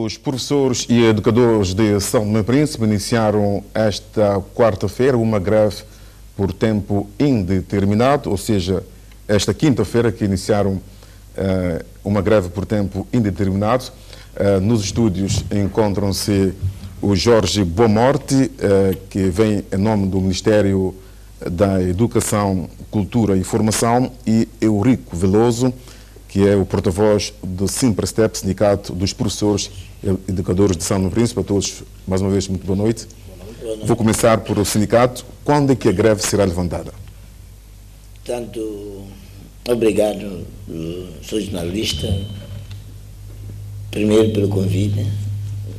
Os professores e educadores de São Tomé e Príncipe iniciaram esta quarta-feira uma greve por tempo indeterminado, ou seja, esta quinta-feira que iniciaram uma greve por tempo indeterminado. Nos estúdios encontram-se o Jorge Boamorte, que vem em nome do Ministério da Educação, Cultura e Formação, e Eurico Veloso, que é o porta-voz do Simprestep, Sindicato dos Professores e Educadores de São Tomé e Príncipe. A todos, mais uma vez, muito boa noite. Boa noite. Vou começar por o sindicato. Quando é que a greve será levantada? Portanto, obrigado, sou jornalista, primeiro pelo convite,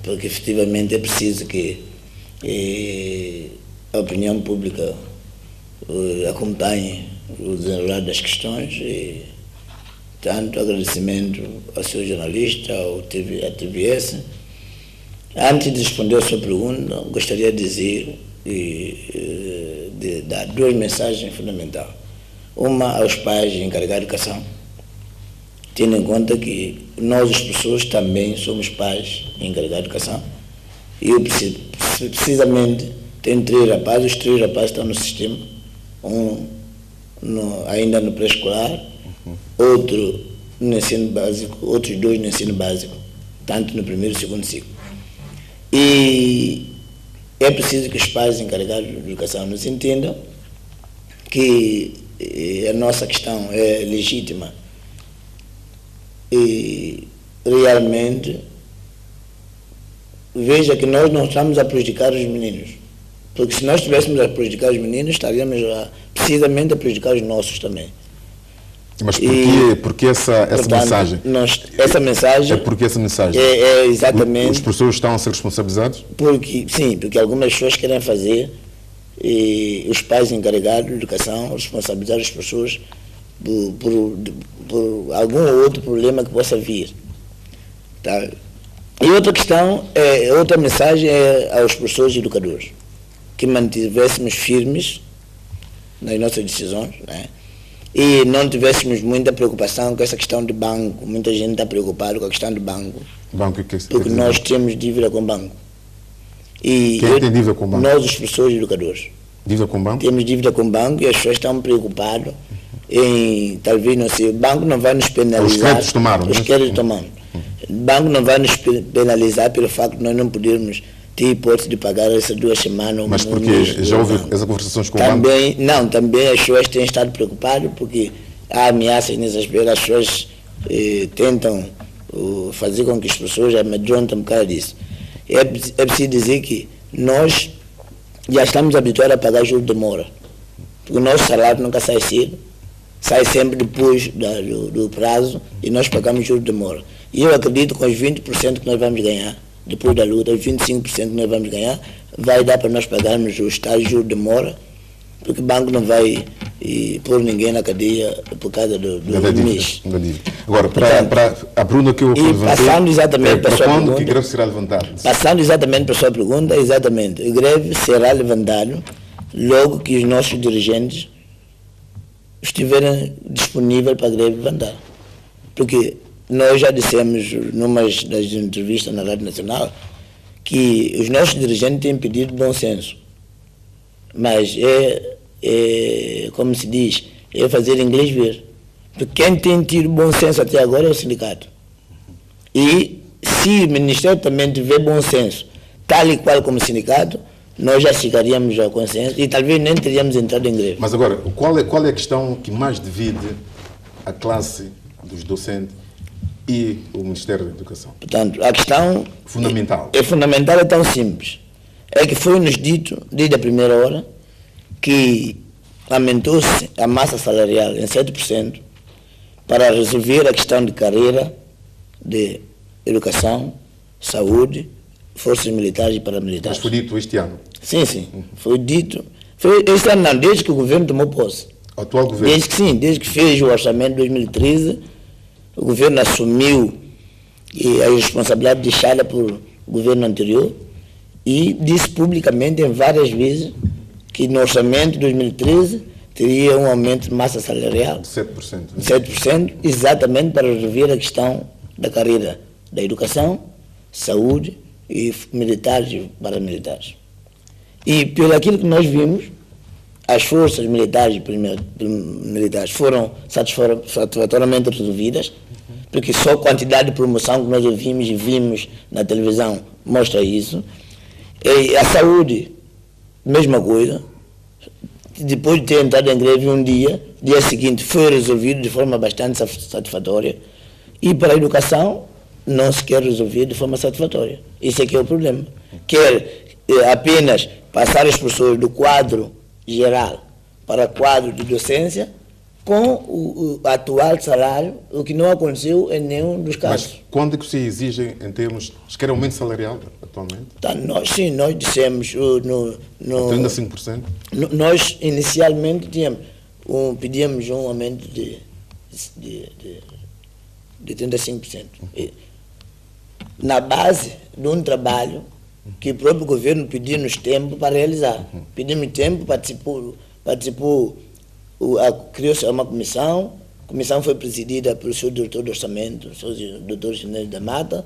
porque efetivamente é preciso que a opinião pública acompanhe o desenrolar das questões. E, tanto agradecimento ao seu jornalista, à TVS. Antes de responder a sua pergunta, gostaria de dizer de dar duas mensagens fundamentais. Uma aos pais encarregados de educação, tendo em conta que nós, as pessoas, também somos pais encarregados de educação. E eu precisamente tenho três rapazes, os três rapazes estão no sistema, ainda no pré-escolar, outro no ensino básico, outros dois no ensino básico, tanto no primeiro e segundo ciclo. E é preciso que os pais encarregados de educação nos entendam que a nossa questão é legítima e realmente veja que nós não estamos a prejudicar os meninos, porque se nós estivéssemos a prejudicar os meninos, estaríamos precisamente a prejudicar os nossos também. Mas porque essa mensagem? Essa mensagem... É porque essa mensagem? É exatamente... Os professores estão a ser responsabilizados? Sim, porque algumas pessoas querem fazer, e os pais encarregados de educação responsabilizar as pessoas por algum ou outro problema que possa vir. Tá? E outra questão, outra mensagem é aos professores e educadores, que mantivéssemos firmes nas nossas decisões, né? E não tivéssemos muita preocupação com essa questão de banco. Muita gente está preocupada com a questão de banco. Banco porque nós temos dívida com o banco. E quem tem dívida com o banco? Nós, os professores e educadores. Dívida com o banco? Temos dívida com o banco e as pessoas estão preocupadas em, talvez, não sei, o banco não vai nos penalizar. Os créditos tomaram. Os créditos tomaram. O banco não vai nos penalizar pelo facto de nós não podermos ter hipótese de pagar essas 2 semanas. Mas porque já houve essas conversações com o banco? Não, também as pessoas têm estado preocupadas porque há ameaças nessas pessoas, as pessoas tentam fazer com que as pessoas amedrontem por causa disso. É preciso dizer que nós já estamos habituados a pagar juros de demora, porque o nosso salário nunca sai cedo, sai sempre depois do prazo e nós pagamos juros de demora. E eu acredito que com os 20% que nós vamos ganhar, depois da luta, os 25% que nós vamos ganhar, vai dar para nós pagarmos os tais juros de demora, porque o banco não vai pôr ninguém na cadeia por causa do mês. Agora, para a pergunta que eu levantei, passando exatamente para a sua quando pergunta, que a greve será levantada? Passando exatamente para a sua pergunta, exatamente, a greve será levantada logo que os nossos dirigentes estiverem disponíveis para a greve levantar. Porque nós já dissemos numa das entrevistas na Rádio Nacional que os nossos dirigentes têm pedido bom senso. Mas como se diz, é fazer inglês ver. Porque quem tem tido bom senso até agora é o sindicato. E se o Ministério também tiver bom senso, tal e qual como sindicato, nós já chegaríamos ao consenso e talvez nem teríamos entrado em greve. Mas agora, qual é a questão que mais divide a classe dos docentes e o Ministério da Educação? Portanto, a questão fundamental. É fundamental, é tão simples. É que foi-nos dito, desde a primeira hora, que aumentou-se a massa salarial em 7% para resolver a questão de carreira, de educação, saúde, forças militares e paramilitares. Mas foi dito este ano? Sim. Foi dito. Foi este ano não, desde que o governo tomou posse. O atual governo? Desde que fez o orçamento de 2013, o governo assumiu a responsabilidade deixada por o governo anterior e disse publicamente em várias vezes que no orçamento de 2013 teria um aumento de massa salarial de 7%. De 7%, exatamente para resolver a questão da carreira da educação, saúde e militares e paramilitares. E pelo aquilo que nós vimos, as forças militares e militares foram satisfatoriamente resolvidas, porque só a quantidade de promoção que nós ouvimos e vimos na televisão mostra isso. E a saúde, mesma coisa. Depois de ter entrado em greve um dia seguinte foi resolvido de forma bastante satisfatória. E para a educação não se quer resolver de forma satisfatória. Esse é que é o problema. Quer apenas passar as pessoas do quadro geral para o quadro de docência com o atual salário, o que não aconteceu em nenhum dos casos. Mas quando é que se exige em termos... Quer aumento salarial atualmente? Tá, nós dissemos... 35%? Nós inicialmente pedíamos um aumento de 35%. Na base de um trabalho que o próprio governo pediu-nos tempo para realizar. Pedimos tempo, participou criou-se uma comissão. A comissão foi presidida pelo seu diretor de orçamento, o seu doutor Chineiro da Mata,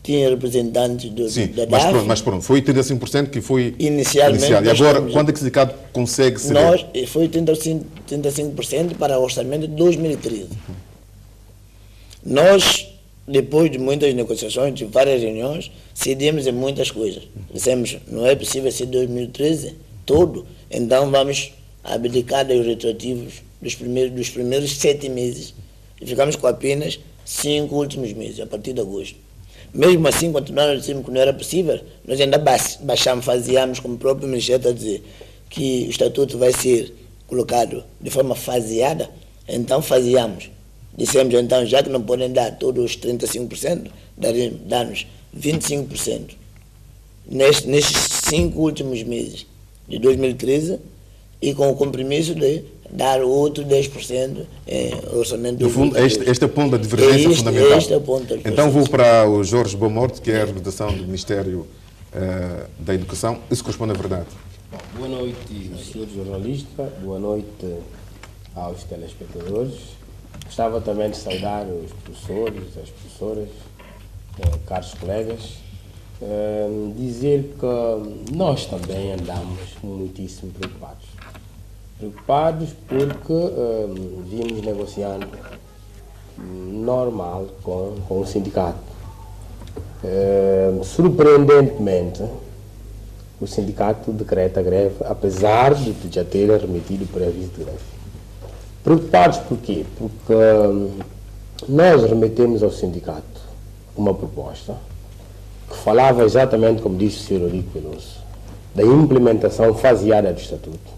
tinha representantes da DAF. Mas pronto, foi 35% que foi inicialmente. E agora, quando é que o sindicato consegue se Foi 35% para o orçamento de 2013. Nós, depois de muitas negociações, de várias reuniões, cedemos em muitas coisas. Dissemos, não é possível ser 2013 todo, então vamos abdicar dos retroativos dos primeiros 7 meses e ficamos com apenas 5 últimos meses, a partir de agosto. Mesmo assim, continuaram a dizer que não era possível, nós ainda baixamos, faseamos, como o próprio Ministério está a dizer, que o estatuto vai ser colocado de forma faseada, então faseamos. Dissemos então, já que não podem dar todos os 35%, dar-nos 25% nestes 5 últimos meses de 2013 e com o compromisso de dar outro 10% em orçamento. No fundo, esta ponta de divergência fundamental. Este é o ponto de divergência. Então vou para o Jorge Bomorte, que é a redação do Ministério da Educação. Isso corresponde à verdade. Boa noite, senhor jornalista. Boa noite aos telespectadores. Gostava também de saudar os professores, as professoras, caros colegas. Dizer que nós também andamos muitíssimo preocupados. Preocupados porque vimos negociando normal com o sindicato. Surpreendentemente, o sindicato decreta greve, apesar de já ter remetido o pré-aviso de greve. Preocupados por quê? Porque nós remetemos ao sindicato uma proposta que falava exatamente, como disse o Sr. Eurico Veloso, da implementação faseada do Estatuto.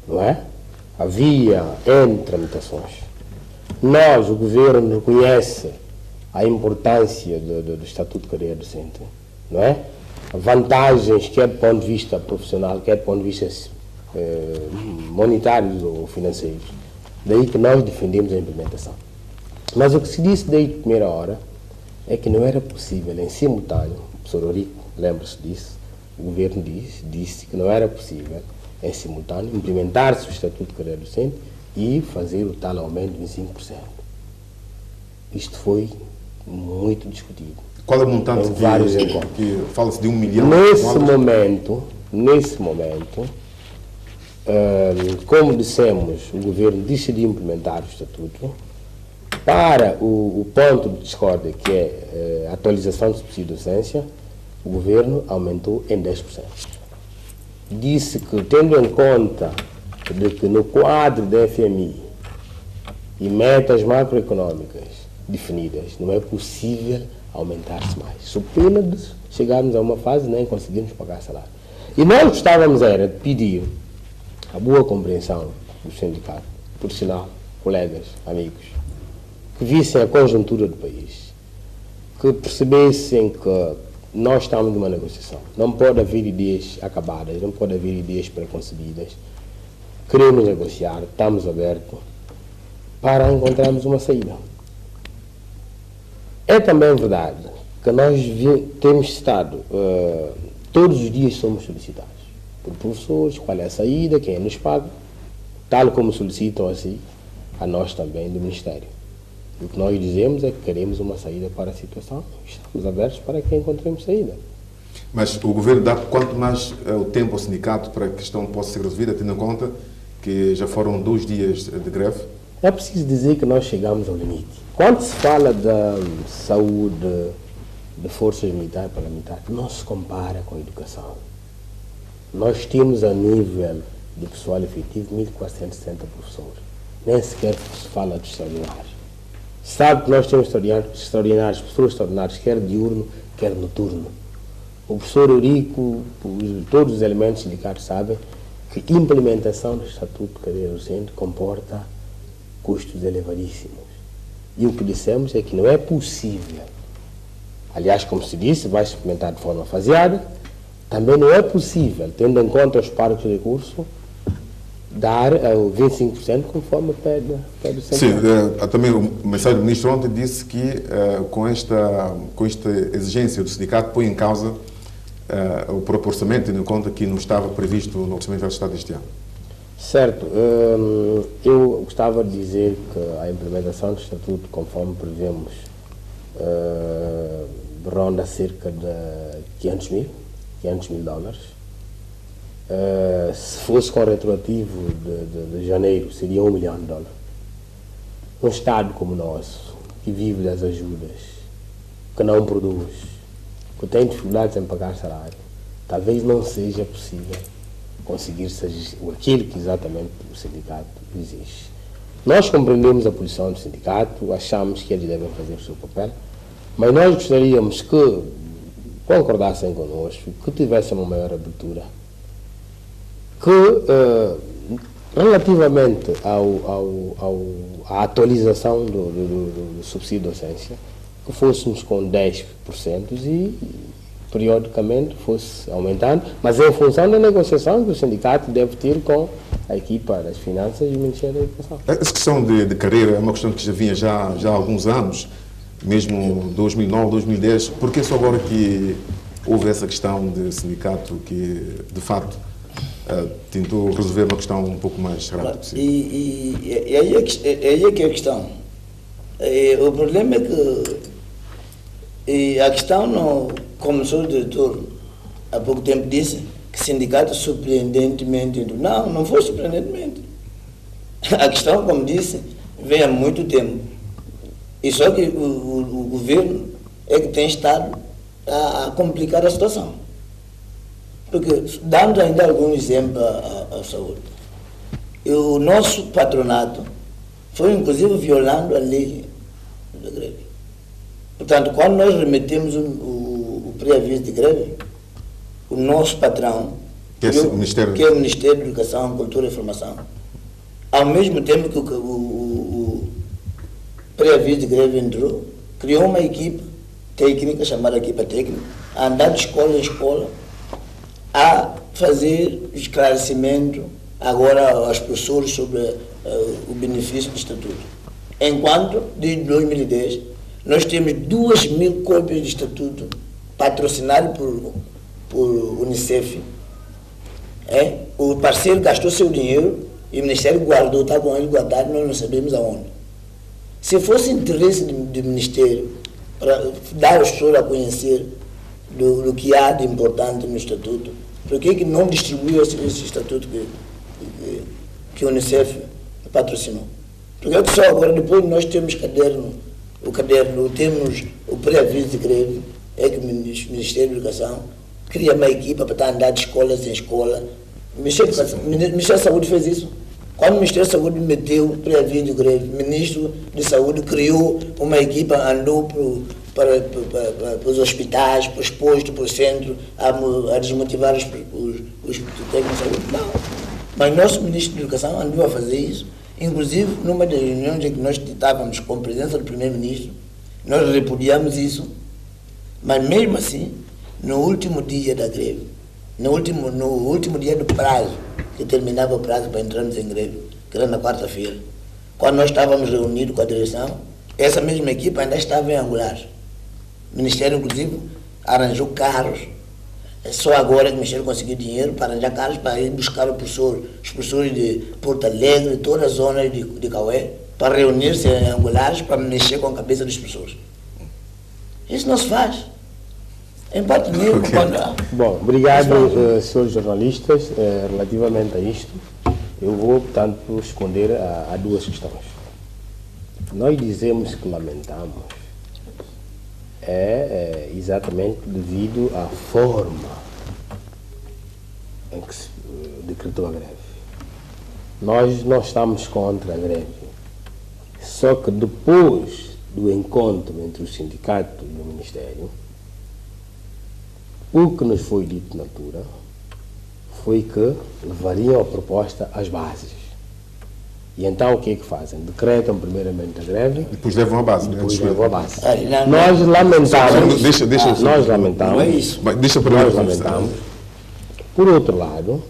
Não é? Havia N tramitações. Nós, o Governo, reconhece a importância do Estatuto de Cadeia Docente, não é? Vantagens, quer do ponto de vista profissional, quer do ponto de vista monetários ou financeiros. Daí que nós defendemos a implementação. Mas o que se disse daí de primeira hora é que não era possível, em simultâneo, o professor Eurico lembra-se disso, o Governo disse que não era possível, em simultâneo, implementar-se o Estatuto de Cadeia Docente e fazer o tal aumento de 25%. Isto foi muito discutido. Qual é o montante que fala-se de 1 milhão? Nesse momento, como dissemos, o Governo decidiu implementar o Estatuto. Para o ponto de discórdia, que é a atualização do subsídio de docência, o Governo aumentou em 10%. Disse que, tendo em conta de que no quadro da FMI e metas macroeconômicas definidas, não é possível aumentar-se mais. Só pena de chegarmos a uma fase e nem conseguirmos pagar salário. E nós gostávamos era de pedir a boa compreensão do sindicato, por sinal, colegas, amigos, que vissem a conjuntura do país, que percebessem que nós estamos numa negociação. Não pode haver ideias acabadas, não pode haver ideias preconcebidas. Queremos negociar, estamos abertos para encontrarmos uma saída. É também verdade que nós temos estado, todos os dias somos solicitados por professores, qual é a saída, quem nos paga, tal como solicitam assim a nós também do Ministério. O que nós dizemos é que queremos uma saída para a situação, estamos abertos para que encontremos saída. Mas o governo dá quanto mais o tempo ao sindicato para que a questão possa ser resolvida, tendo em conta que já foram 2 dias de greve? É preciso dizer que nós chegamos ao limite. Quando se fala da saúde de forças militares e paramilitares, não se compara com a educação. Nós temos a nível de pessoal efetivo 1.460 professores. Nem sequer se fala de extraordinários. Sabe que nós temos extraordinários, professores extraordinários, quer diurno, quer noturno. O professor Eurico, todos os elementos sindicatos sabem que a implementação do Estatuto de Cadeira Docente comporta custos elevadíssimos. E o que dissemos é que não é possível, aliás, como se disse, vai se implementar de forma faseada, também não é possível, tendo em conta os parcos de curso, dar 25% conforme pede o Sim, sindicato. também o mensageiro do ministro ontem disse que com esta exigência do sindicato põe em causa o próprio orçamento, tendo em conta que não estava previsto no Orçamento do Estado deste ano. Certo. Eu gostava de dizer que a implementação do Estatuto, conforme prevemos, ronda cerca de 500 mil dólares. Se fosse com retroativo de janeiro, seria 1 milhão de dólares. Um Estado como o nosso, que vive das ajudas, que não produz, que tem dificuldades em pagar salário, talvez não seja possível conseguir aquilo que exatamente o sindicato exige. Nós compreendemos a posição do sindicato, achamos que eles devem fazer o seu papel, mas nós gostaríamos que concordassem connosco, que tivessem uma maior abertura, que relativamente à atualização do subsídio de docência, que fôssemos com 10% e periodicamente fosse aumentando, mas em função da negociação que o sindicato deve ter com a equipa das finanças e o Ministério da Educação. Essa questão de carreira é uma questão que já vinha já há alguns anos, mesmo 2009, 2010. Por que só agora que houve essa questão de sindicato que, de facto, tentou resolver uma questão um pouco mais rápido possível? E aí é que é a questão. O problema é que a questão não começou, o diretor há pouco tempo disse que o sindicato surpreendentemente... Não foi surpreendentemente. A questão, como disse, vem há muito tempo. E só que o governo é que tem estado a complicar a situação. Porque, dando ainda algum exemplo à saúde, o nosso patronato foi inclusive violando a lei da greve. Portanto, quando nós remetemos o pré-aviso de greve, o nosso patrão, que é o Ministério da Educação, Cultura e Formação, ao mesmo tempo que o pré-aviso de greve entrou, criou uma equipe técnica, chamada equipa técnica, a andar de escola em escola, a fazer esclarecimento agora aos professores sobre o benefício do Estatuto. Enquanto, desde 2010, nós temos 2.000 cópias de Estatuto patrocinado por Unicef. O parceiro gastou seu dinheiro e o Ministério guardou, está com ele guardado, nós não sabemos aonde. Se fosse interesse do Ministério para dar aos professores a conhecer do que há de importante no Estatuto, por que não distribuiu esse Estatuto que o Unicef patrocinou? Porque é que só agora, depois nós temos o caderno, temos o pré-aviso de greve, é que o Ministério da Educação cria uma equipa para estar a andar de escolas em escola. O Ministério da Saúde fez isso. Quando o Ministério da Saúde meteu o pré-aviso de greve, o Ministro de Saúde criou uma equipa, andou para os hospitais, para os postos, para o centro, a desmotivar os técnicos de saúde. Não. Mas nosso Ministro da Educação andou a fazer isso. Inclusive, numa das reuniões em que nós estávamos com a presença do Primeiro-Ministro, nós repudiamos isso, mas mesmo assim, no último dia da greve, no último dia do prazo, que terminava o prazo para entrarmos em greve, que era na quarta-feira, quando nós estávamos reunidos com a direção, essa mesma equipe ainda estava em Angular. O Ministério, inclusive, arranjou carros. É só agora que o Ministério conseguiu dinheiro para arranjar carros para ir buscar os professores de Porto Alegre, toda a zona de Cauê, para reunir-se em angulares para mexer com a cabeça das pessoas. Isso não se faz. Em parte nenhuma. Bom, obrigado, senhores jornalistas. Relativamente a isto, eu vou, portanto, responder a duas questões. Nós dizemos que lamentamos exatamente devido à forma em que se decretou a greve. Nós não estamos contra a greve, só que depois do encontro entre o sindicato e o Ministério, o que nos foi dito na altura foi que levariam a proposta às bases. E então o que é que fazem? Decretam primeiramente a greve. Depois levam a base. Depois levam a base. Não, nós lamentamos. Nós lamentamos. Não é isso. Nós lamentamos. Por outro lado,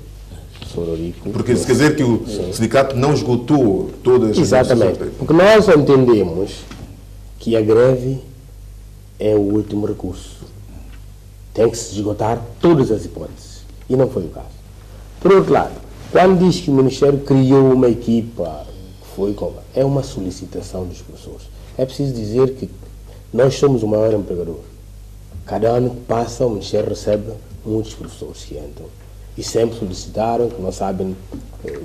Sr. Eurico. Porque isso quer dizer que o sindicato não esgotou todas as. Exatamente. Porque nós entendemos que a greve é o último recurso. Tem que se esgotar todas as hipóteses. E não foi o caso. Por outro lado, quando diz que o Ministério criou uma equipa, é uma solicitação dos professores. É preciso dizer que nós somos o maior empregador. Cada ano que passa, o Ministério recebe muitos professores que entram. E sempre solicitaram, que não sabem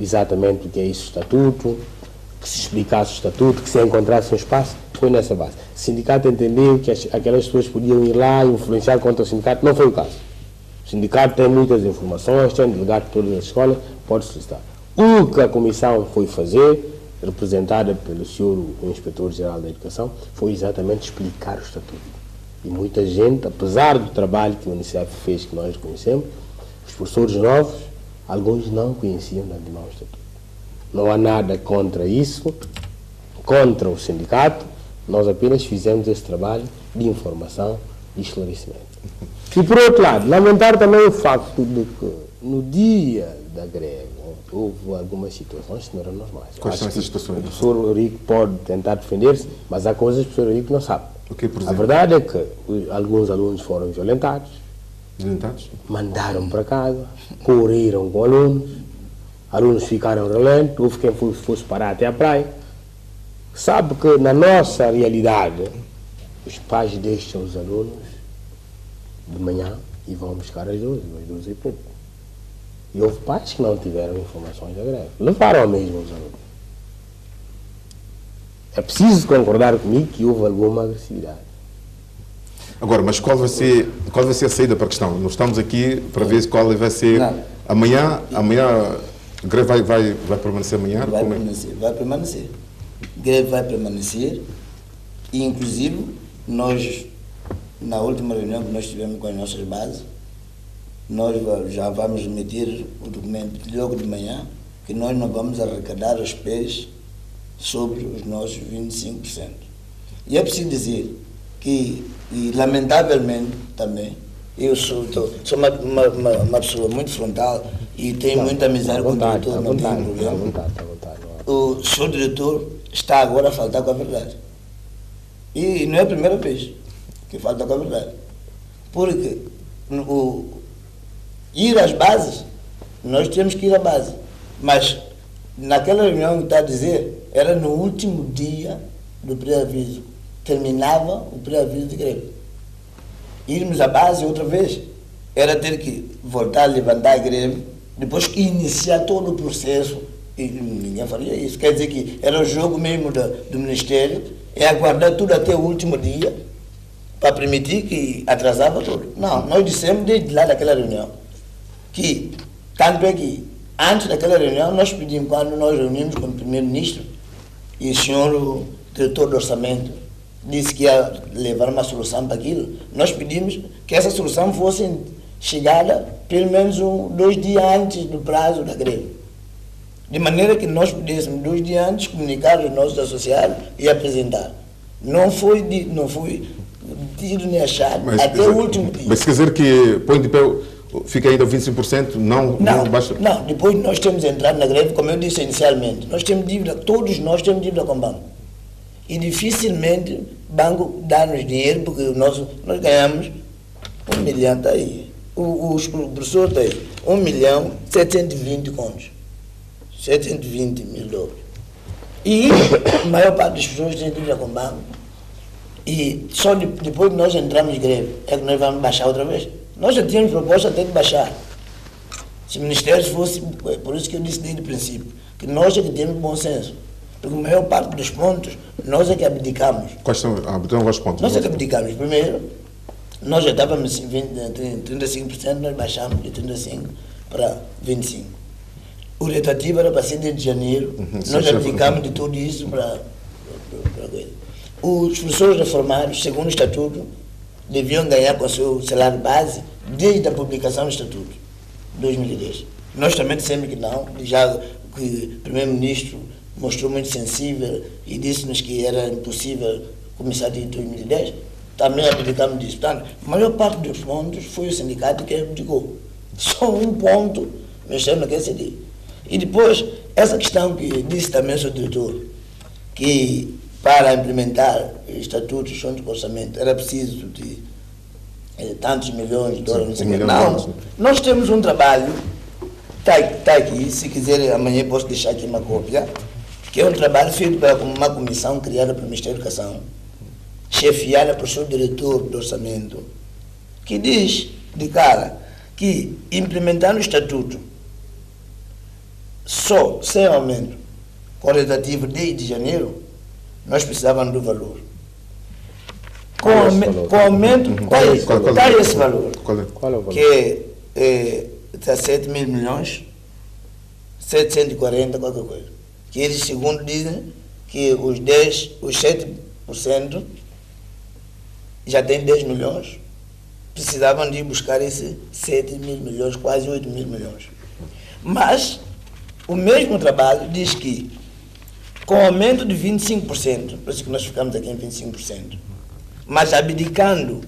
exatamente o que é isso, o estatuto, que se explicasse o estatuto, que se encontrasse um espaço. Foi nessa base. O sindicato entendeu que aquelas pessoas podiam ir lá e influenciar contra o sindicato. Não foi o caso. O sindicato tem muitas informações, tem delegado de todas as escolas, pode solicitar. O que a comissão foi fazer, representada pelo senhor Inspetor-Geral da Educação, foi exatamente explicar o estatuto. E muita gente, apesar do trabalho que o Unicef fez, que nós conhecemos, os professores novos, alguns não conheciam de antemão o estatuto. Não há nada contra isso, contra o sindicato, nós apenas fizemos esse trabalho de informação e esclarecimento. E por outro lado, lamentar também o facto de que no dia da greve houve algumas situações que não eram normais. Quais são essas situações? O professor Eurico pode tentar defender-se, mas há coisas que o professor Eurico não sabe. Okay, por a verdade é que alguns alunos foram violentados, mandaram para casa, correram com alunos ficaram relentos, houve quem fosse parar até a praia. Sabe que na nossa realidade, os pais deixam os alunos de manhã e vão buscar às 12 e pouco. E houve pais que não tiveram informações da greve. Levaram mesmo os alunos. É preciso concordar comigo que houve alguma agressividade. Agora, mas qual vai ser a saída para a questão? Nós estamos aqui para ver qual vai ser... Amanhã a greve vai permanecer amanhã? Vai permanecer. A greve vai permanecer e, inclusive, nós, na última reunião que nós tivemos com as nossas bases, nós já vamos emitir o documento logo de manhã, que nós não vamos arrecadar os pés sobre os nossos 25%. E é preciso dizer que, e lamentavelmente também, eu sou uma pessoa muito frontal e tenho muita amizade com o diretor, não tenho problema. O senhor diretor está agora a faltar com a verdade. E não é a primeira vez que falta com a verdade. Porque ir às bases, nós temos que ir à base. Mas naquela reunião que está a dizer, era no último dia do pré-aviso. Terminava o pré-aviso de greve. Irmos à base outra vez, era ter que voltar a levantar a greve, depois iniciar todo o processo, e ninguém faria isso. Quer dizer que era o jogo mesmo do Ministério, é aguardar tudo até o último dia, para permitir que atrasava tudo. Não, nós dissemos desde lá daquela reunião, que, tanto é que, antes daquela reunião, nós pedimos, quando nós reunimos com o primeiro-ministro, e o senhor diretor do orçamento disse que ia levar uma solução para aquilo, nós pedimos que essa solução fosse chegada pelo menos 2 dias antes do prazo da greve. De maneira que nós pudéssemos, 2 dias antes, comunicar aos nossos associados e apresentar. Não foi tido nem achado, até o último dia. Mas quer dizer que põe de pé, fica ainda 25%, não basta? Não, depois nós temos entrado na greve, como eu disse inicialmente, nós temos dívida, todos nós temos dívida com o banco. E dificilmente o banco dá-nos dinheiro, porque nós ganhamos 1 milhão, está aí. O professor está aí, 1.720 contos. 720 mil dólares. E a maior parte das pessoas tem dívida com o banco. E só depois que nós entramos em greve é que nós vamos baixar outra vez. Nós já tínhamos proposta até de baixar. Se o Ministério fosse, por isso que eu disse desde o princípio, que nós é que temos bom senso. Porque a maior parte dos pontos, nós é que abdicamos. Quais são os pontos? Nós é que abdicamos. Primeiro, nós já estávamos em 35%, nós baixamos de 35% para 25%. O retativo era para ser de janeiro, nós abdicamos de tudo isso para coisa. Os professores reformados, segundo o Estatuto, deviam ganhar com o seu salário base desde a publicação do Estatuto, 2010. Nós também dissemos que não, já que o Primeiro-Ministro mostrou muito sensível e disse-nos que era impossível começar desde 2010, também abdicamos disso. Portanto, a maior parte dos pontos foi o sindicato que abdicou. Só um ponto, o Ministério não quer ceder. E depois, essa questão que disse também o seu diretor, que para implementar estatutos de fundo de orçamento era preciso de tantos milhões de dólares. Não, nós temos um trabalho, está aqui, se quiser amanhã posso deixar aqui uma cópia, que é um trabalho feito por uma comissão criada pelo Ministério da Educação, chefiada por seu diretor do orçamento, que diz de cara que implementando o estatuto só sem aumento qualitativo desde janeiro, nós precisávamos do valor. Com aumento, está esse valor. Qual é o valor? Que é 7 mil milhões, 740, qualquer coisa. Que eles, segundo dizem, que os 7% já tem 10 milhões, precisavam de buscar esses 7 mil milhões, quase 8 mil milhões. Mas o mesmo trabalho diz que com aumento de 25%, por isso que nós ficamos aqui em 25%, mas abdicando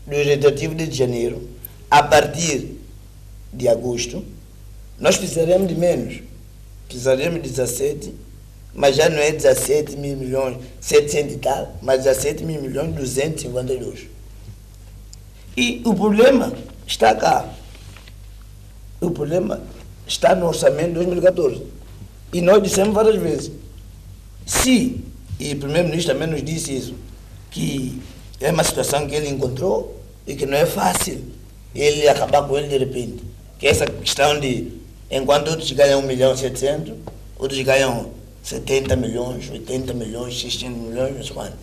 do retativo de janeiro, a partir de agosto, nós precisaremos de menos. Precisaremos de 17, mas já não é 17 mil milhões, 700 e tal, mas 17 mil milhões, 252. E o problema está cá. O problema está no orçamento de 2014. E nós dissemos várias vezes, se, e o Primeiro-Ministro também nos disse isso, que é uma situação que ele encontrou e que não é fácil ele acabar com ele de repente. Que é essa questão de, enquanto outros ganham 1.700.000, outros ganham 70 milhões, 80 milhões, 600 milhões, não sei quanto.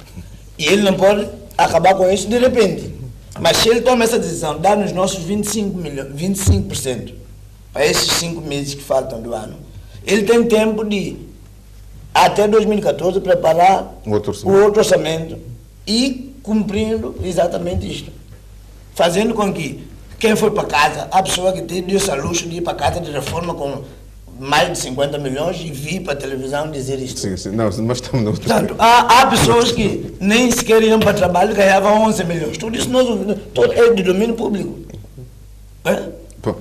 E ele não pode acabar com isso de repente. Mas se ele toma essa decisão, dá nos nossos 25% para esses 5 meses que faltam do ano, ele tem tempo de, até 2014, preparar o outro orçamento e cumprindo exatamente isto. Fazendo com que quem foi para casa, a pessoa que deu esse luxo de ir para casa de reforma com mais de 50 milhões e vir para a televisão dizer isto. Sim. Não, mas estamos no outro. Portanto, há pessoas que nem sequer iam para trabalho e ganhavam 11 milhões. Tudo isso é de domínio público.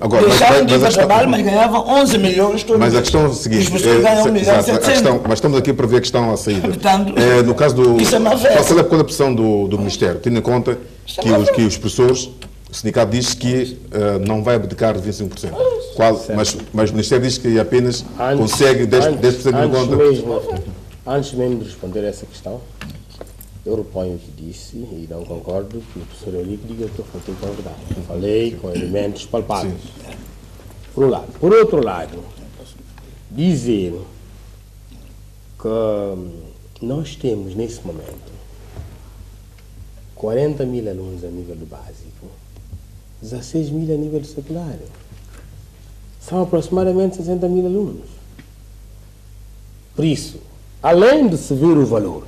Agora, deixaram de ir para trabalho, mas ganhavam 11 milhões. Mas a questão é a seguinte, as pessoas ganham 1.700.000. mas estamos aqui para ver a questão à saída. Portanto, no caso do... isso é má fé. Qual é a posição do Ministério? Tendo em conta que os professores, o sindicato diz que não vai abdicar de 25%. Mas o Ministério diz que apenas consegue 10% de conta. Antes mesmo de responder a essa questão, eu reponho o que disse e não concordo que o professor Eurico diga que eu falei com a verdade. Falei com elementos palpáveis. Por um lado. Por outro lado, dizer que nós temos nesse momento 40 mil alunos a nível do básico, 16 mil a nível do secundário. São aproximadamente 60 mil alunos. Por isso, além de se ver o valor,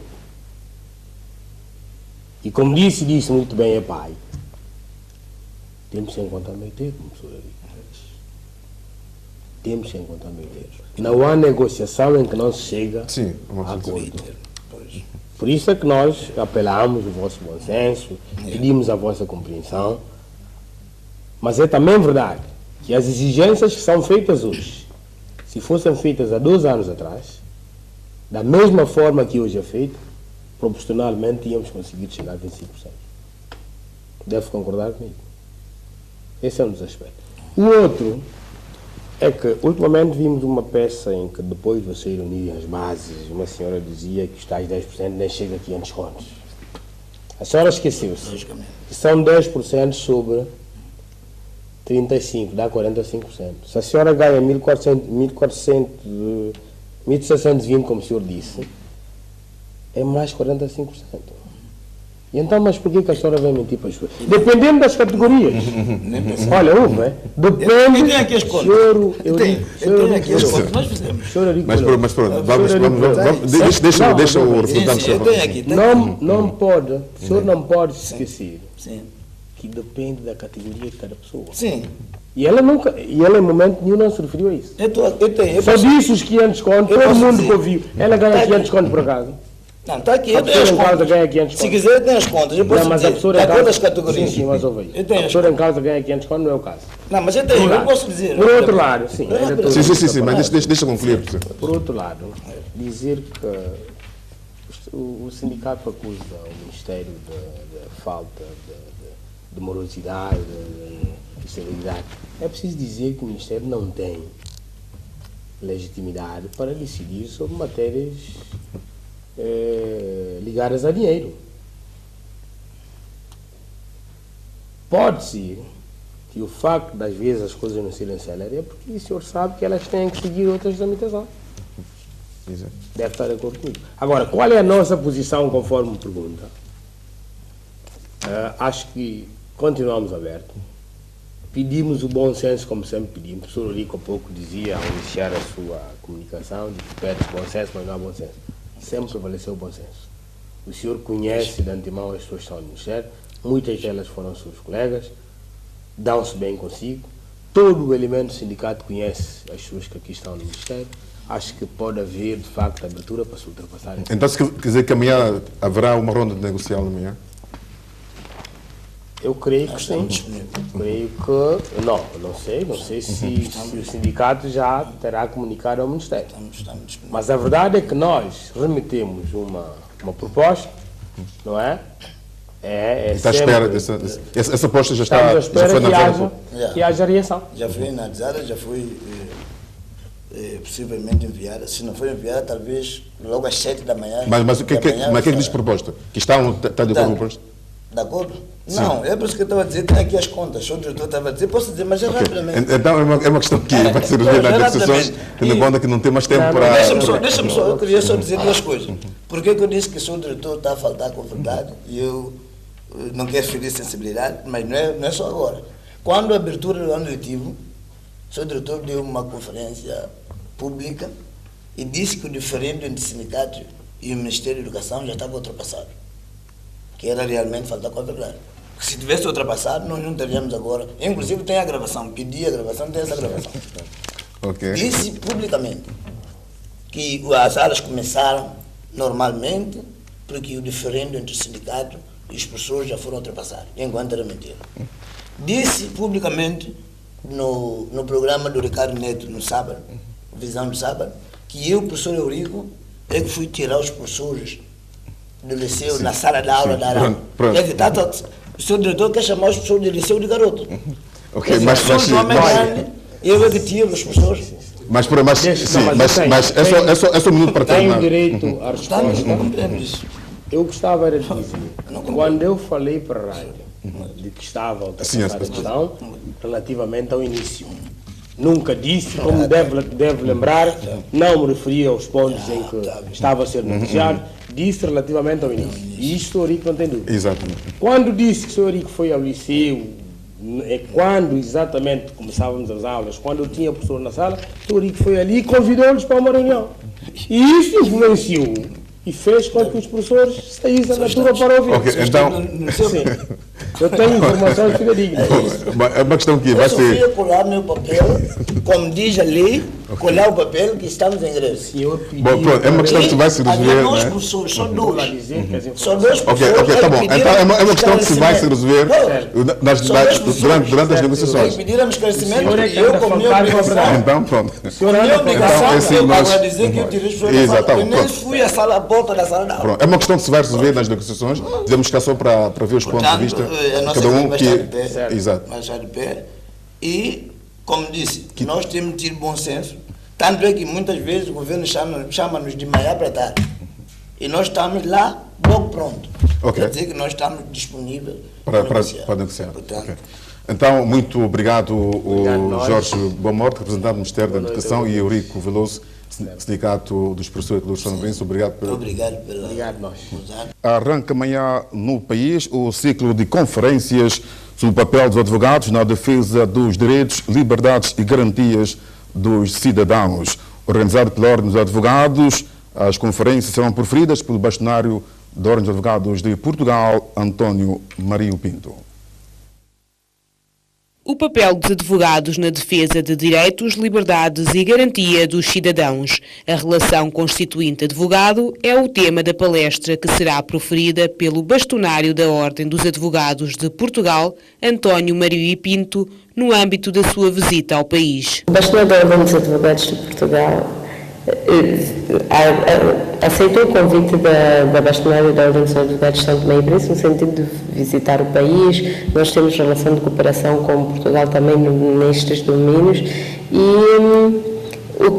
e como disse muito bem a pai, temos que encontrar meio termo, professor Eurico. Temos que encontrar meio termo. Não há negociação em que não se chega a acordo. Por isso é que nós apelamos o vosso bom senso, pedimos a vossa compreensão, mas é também verdade que as exigências que são feitas hoje, se fossem feitas há 2 anos atrás, da mesma forma que hoje é feito, proporcionalmente íamos conseguir chegar a 25%. Deve concordar comigo. Esse é um dos aspectos. O outro É que ultimamente vimos uma peça em que depois de você unir as bases, uma senhora dizia que os tais 10% nem chega a 500 contos. A senhora esqueceu-se. Que são 10% sobre 35, dá 45%. Se a senhora ganha 1.620, como o senhor disse, é mais 45%. E então, mas por que a senhora vai mentir para as pessoas? Dependendo das categorias. Olha, depende. Eu tenho aqui as contas. Eu tenho aqui as contas. Nós fizemos. Mas pronto, deixa o representante. Eu tenho aqui. Não pode, o senhor não pode se esquecer que depende da categoria de cada pessoa. Sim. E ela em momento nenhum não se referiu a isso. Eu tenho. Só disse os 500 contos, todo mundo que ouviu. Ela ganha 500 contos por acaso. Não, está aqui, a pessoa em causa ganha 500 contos. Se quiser, eu tenho as contas. Eu posso não, mas dizer, a pessoa de acordo com as categorias. Sim, mas ouve aí. A pessoa em causa ganha 500 contos, não é o caso. Não, mas eu posso dizer. Por outro lado, sim. Sim, mas deixa eu concluir. Por outro lado, dizer que o sindicato acusa o Ministério de falta de morosidade, de celeridade. É preciso dizer que o Ministério não tem legitimidade para decidir sobre matérias ligadas a dinheiro. Pode ser que o facto das vezes as coisas não serem céleres é porque o senhor sabe que elas têm que seguir outras tramitações. Deve estar de acordo comigo. Agora, qual é a nossa posição conforme me pergunta? Acho que continuamos abertos. Pedimos o bom senso, como sempre pedimos. O professor Eurico há pouco dizia, ao iniciar a sua comunicação, de que pede bom senso, mas não há bom senso. Sempre prevaleceu o bom senso. O senhor conhece de antemão as pessoas que estão no Ministério, muitas delas foram seus colegas, dão-se bem consigo. Todo o elemento do sindicato conhece as pessoas que aqui estão no Ministério. Acho que pode haver, de facto, abertura para se ultrapassar. Então, quer dizer que amanhã haverá uma ronda de negociação amanhã? Eu creio que sim. Creio que... Não sei se o sindicato já terá comunicado ao Ministério. Mas a verdade é que nós remetemos uma proposta, não é? Está à espera essa proposta já está... Estamos à espera que haja reação. Já foi analisada, já foi possivelmente enviada. Se não for enviada, talvez logo às 7 da manhã. Mas o que é que diz proposta? Que está de acordo com a proposta? De acordo? Não, é por isso que eu estava a dizer, tem aqui as contas. O diretor estava a dizer, posso dizer, mas já rapidamente. Então é uma questão que vai ser resolvida nas negociações, tendo em conta que não tem mais tempo para... Deixa-me só, eu queria só dizer duas coisas. Por que eu disse que o seu diretor está a faltar com verdade e eu não quero ferir sensibilidade, mas não é só agora. Quando a abertura do ano letivo, o seu diretor deu uma conferência pública e disse que o diferendo entre o sindicato e o Ministério da Educação já estava ultrapassado. Que era realmente faltar com a verdade. Porque se tivesse ultrapassado, nós não teríamos agora. Inclusive tem a gravação, pedi a gravação, tem essa gravação. Okay. Disse publicamente que as aulas começaram normalmente porque o diferendo entre o sindicato e os professores já foram ultrapassados, enquanto era mentira. Disse publicamente no programa do Ricardo Neto no sábado, Visão do Sábado, que eu, professor Eurico, é que fui tirar os professores do liceu, na sala de aula da Arama. Quer dizer, o seu diretor quer chamar os professores do liceu de garoto. Ok, mas eu é que tiro os professores. Mas é só um minuto para terminar. Tenho direito à resposta. Eu gostava era de dizer, quando eu falei para a rádio de que estava a ultrapassar a questão relativamente ao início, nunca disse, como deve lembrar, não me referi aos pontos em que estava a ser negociado, disse relativamente ao início. E isto o Eurico não tem dúvida. Exatamente. Quando disse que o senhor Eurico foi ao liceu, é quando exatamente começávamos as aulas, quando eu tinha professor na sala, o senhor Eurico foi ali e convidou-nos para uma reunião. E isto influenciou e fez com que os professores saíssem da turma para ouvir. Ok, então... Sim. Eu tenho informações fidedignas. É uma questão que vai ser... Eu só fui colar meu papel, como diz a lei, colar o papel que estamos em greve. Bom, pronto, é uma questão que vai se resolver, havia dois professores, só dois. Só dois Ok, tá bom. Então é uma questão que se vai se resolver durante as negociações. Pediram esclarecimento, eu como minha obrigação... Então, pronto. Minha obrigação, eu para dizer que eu tirei os professores da sala. Eu nem fui à sala, à porta da sala da aula. É uma questão que se vai resolver nas negociações. Devemos ficar só para ver os pontos de vista. A nossa cada um vai que... estar de pé, Exato. vai estar de pé. E como disse, nós temos de ter bom senso. Tanto é que muitas vezes o governo chama-nos de manhã para tarde. E nós estamos lá, logo pronto. Okay. Quer dizer que nós estamos disponíveis para negociar. Portanto, okay. Então, muito obrigado, Jorge Boamorte, representante do Ministério da Educação, e Eurico Veloso, Sindicato dos Professores de Educação São Obrigado nós. Arranca amanhã no país o ciclo de conferências sobre o papel dos advogados na defesa dos direitos, liberdades e garantias dos cidadãos. Organizado pela Ordem dos Advogados, as conferências serão proferidas pelo bastonário da Ordem dos Advogados de Portugal, António Marinho Pinto. O papel dos advogados na defesa de direitos, liberdades e garantia dos cidadãos. A relação constituinte-advogado é o tema da palestra que será proferida pelo bastonário da Ordem dos Advogados de Portugal, António Marinho Pinto, no âmbito da sua visita ao país. O bastonário da Ordem dos Advogados de Portugal aceitou o convite da bastonária da Ordem dos Advogados de São Tomé e Príncipe no sentido de visitar o país. Nós temos relação de cooperação com Portugal também nestes domínios e o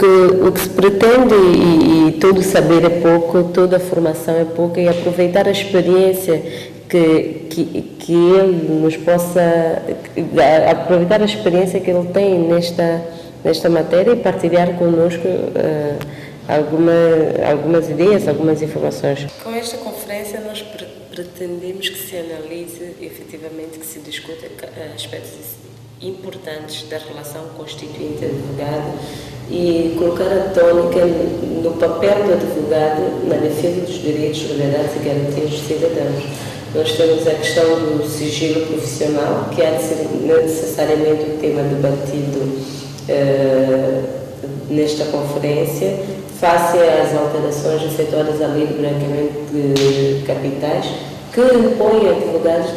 que se pretende, e todo saber é pouco, toda a formação é pouca, e aproveitar a experiência que ele nos possa, aproveitar a experiência que ele tem nesta matéria e partilhar connosco algumas ideias, algumas informações. Com esta conferência nós pretendemos que se analise, efetivamente, que se discuta aspectos importantes da relação constituinte-advogado e colocar a tônica no papel do advogado na defesa dos direitos, liberdades e garantias dos cidadãos. Nós temos a questão do sigilo profissional, que há de ser necessariamente o tema debatido nesta conferência, face às alterações efetuadas à lei de branqueamento de capitais, que impõem a advogados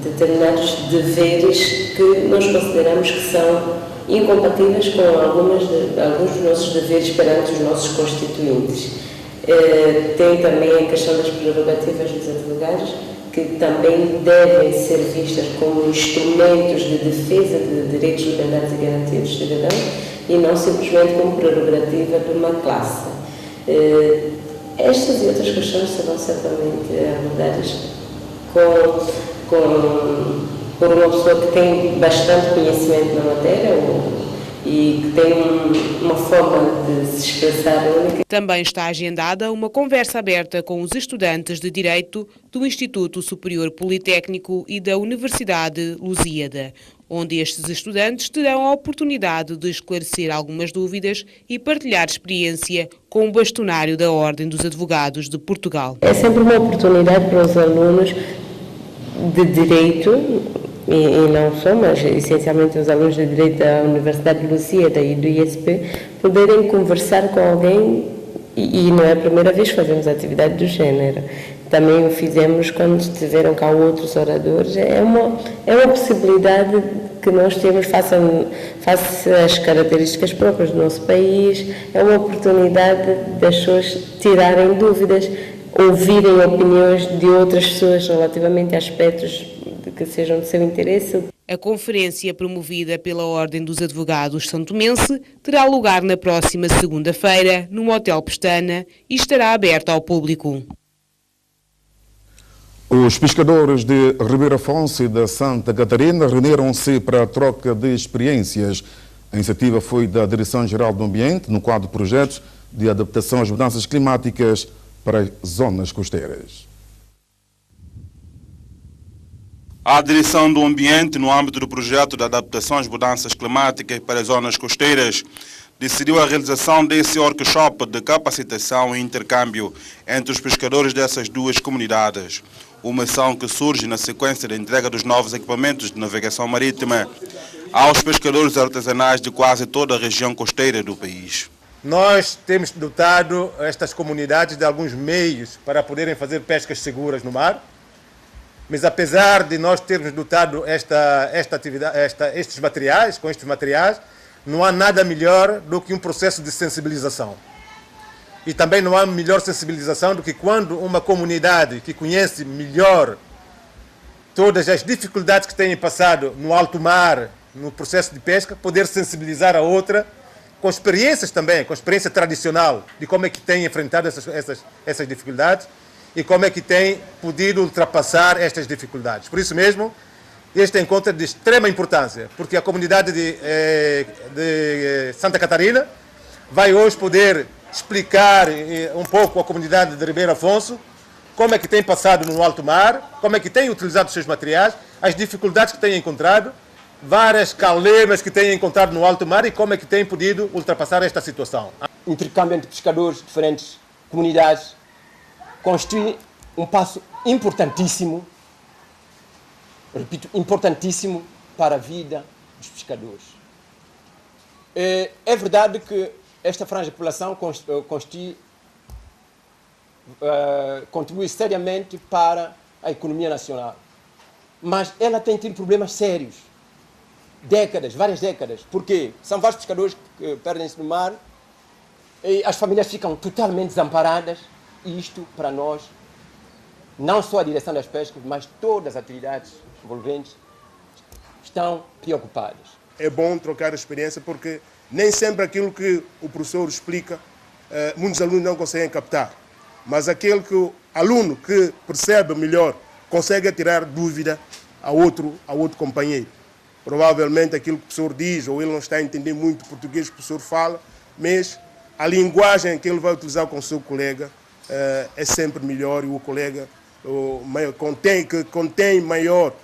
determinados deveres que nós consideramos que são incompatíveis com alguns dos nossos deveres perante os nossos constituintes. Tem também a questão das prerrogativas dos advogados, que também devem ser vistas como instrumentos de defesa de direitos, liberdades e garantias dos cidadãos e não simplesmente como prerrogativa de uma classe. Estas e outras questões serão certamente abordadas por uma pessoa que tem bastante conhecimento na matéria e que tem uma forma de se expressar única. Também está agendada uma conversa aberta com os estudantes de Direito do Instituto Superior Politécnico e da Universidade Lusíada, onde estes estudantes terão a oportunidade de esclarecer algumas dúvidas e partilhar experiência com o bastonário da Ordem dos Advogados de Portugal. É sempre uma oportunidade para os alunos de Direito, e não só, mas essencialmente os alunos de Direito da Universidade de Lusíada e do ISP, poderem conversar com alguém, e não é a primeira vez que fazemos atividade do género. Também o fizemos quando estiveram cá outros oradores. É uma possibilidade que nós temos face às características próprias do nosso país. É uma oportunidade das pessoas tirarem dúvidas, ouvirem opiniões de outras pessoas relativamente a aspectos que sejam de seu interesse. A conferência, promovida pela Ordem dos Advogados santomense, terá lugar na próxima segunda-feira, no Hotel Pestana, e estará aberta ao público. Os pescadores de Ribeira Afonso e da Santa Catarina reuniram-se para a troca de experiências. A iniciativa foi da Direção-Geral do Ambiente, no quadro de projetos de adaptação às mudanças climáticas para as zonas costeiras. A Direção do Ambiente, no âmbito do projeto de adaptação às mudanças climáticas para as zonas costeiras, decidiu a realização desse workshop de capacitação e intercâmbio entre os pescadores dessas duas comunidades. Uma ação que surge na sequência da entrega dos novos equipamentos de navegação marítima aos pescadores artesanais de quase toda a região costeira do país. Nós temos dotado estas comunidades de alguns meios para poderem fazer pescas seguras no mar, mas apesar de nós termos dotado estes materiais, não há nada melhor do que um processo de sensibilização. E também não há melhor sensibilização do que quando uma comunidade que conhece melhor todas as dificuldades que têm passado no alto mar, no processo de pesca, poder sensibilizar a outra com experiências também, com experiência tradicional de como é que tem enfrentado essas dificuldades e como é que tem podido ultrapassar estas dificuldades. Por isso mesmo, este encontro é de extrema importância, porque a comunidade de Santa Catarina vai hoje poder explicar um pouco à comunidade de Ribeiro Afonso como é que tem passado no alto mar, como é que tem utilizado os seus materiais, as dificuldades que tem encontrado, várias calemas que tem encontrado no alto mar e como é que tem podido ultrapassar esta situação. Intercâmbio entre pescadores de diferentes comunidades constitui um passo importantíssimo, repito, importantíssimo para a vida dos pescadores. É verdade que esta franja de população contribui seriamente para a economia nacional, mas ela tem tido problemas sérios, várias décadas, porque são vários pescadores que perdem-se no mar e as famílias ficam totalmente desamparadas, e isto para nós, não só a direção das pescas, mas todas as atividades envolventes estão preocupadas. É bom trocar experiência porque nem sempre aquilo que o professor explica, muitos alunos não conseguem captar. Mas aquele aluno que percebe melhor consegue tirar dúvida a outro companheiro. Provavelmente aquilo que o professor diz, ou ele não está a entender muito o português que o professor fala, mas a linguagem que ele vai utilizar com o seu colega é sempre melhor, e o colega que contém maior